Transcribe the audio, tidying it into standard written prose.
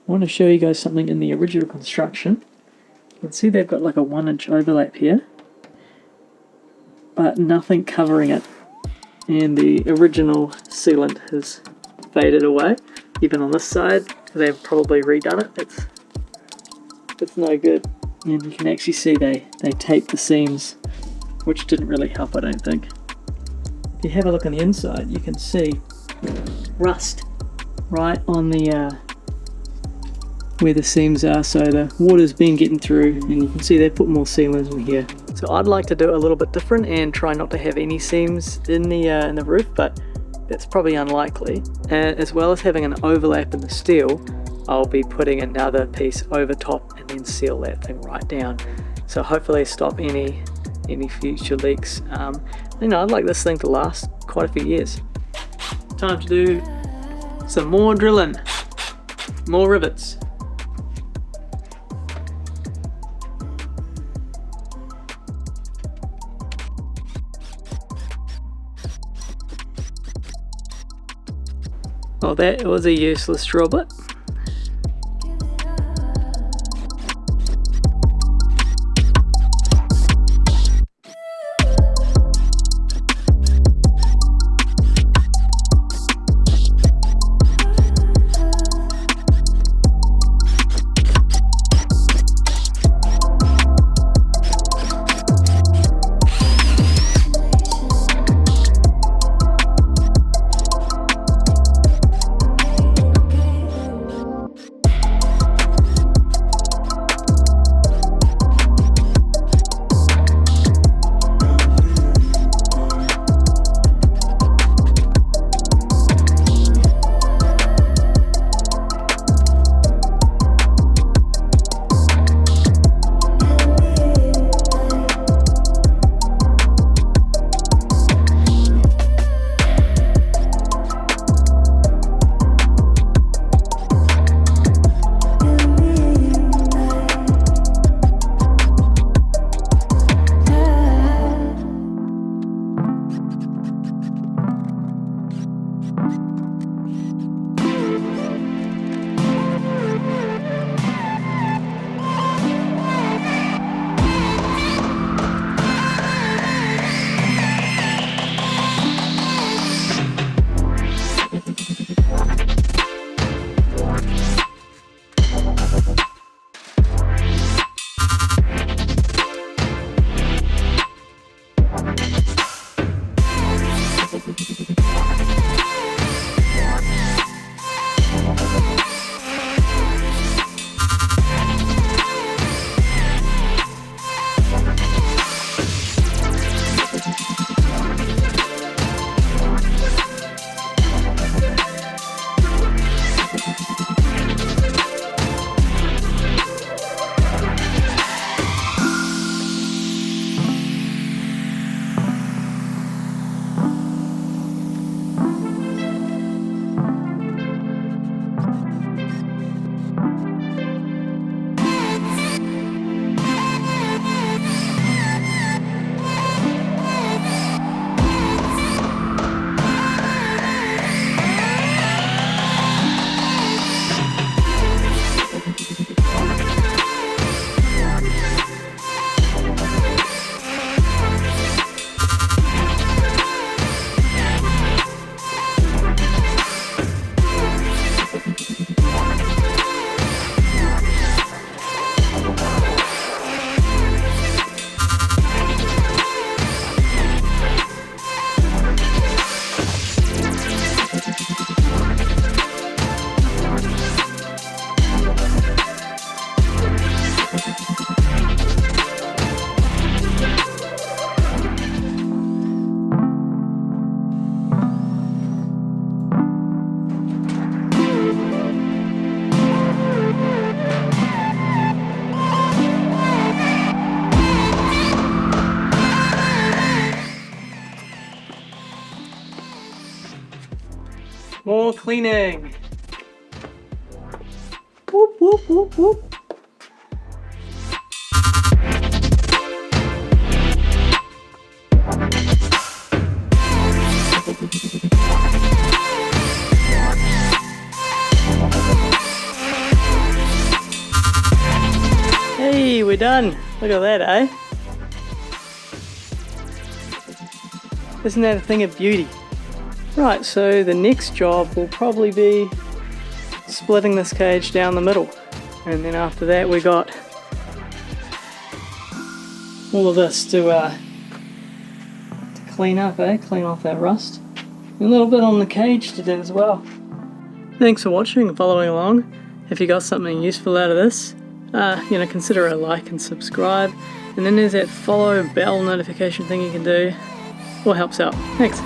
I want to show you guys something in the original construction. You can see they've got like a 1-inch overlap here, but nothing covering it. And the original sealant has faded away. Even on this side, they've probably redone it. It's no good. And you can actually see they taped the seams, which didn't really help, I don't think. If you have a look on the inside, you can see rust right on the where the seams are, so the water's been getting through, and you can see they put more sealants in here. So I'd like to do it a little bit different and try not to have any seams in the roof, but that's probably unlikely. As well as having an overlap in the steel, I'll be putting another piece over top and then seal that thing right down. So hopefully stop any future leaks. I'd like this thing to last quite a few years. Time to do some more drilling, more rivets. Well, that was a useless drill bit. More cleaning. Whoop, whoop, whoop, whoop. we're done. Look at that, eh? Isn't that a thing of beauty? Right, so the next job will probably be splitting this cage down the middle. And then after that we got all of this to clean up, clean off that rust. And a little bit on the cage to do as well. Thanks for watching and following along. If you got something useful out of this, consider a like and subscribe. And then there's that follow bell notification thing you can do. All helps out. Thanks.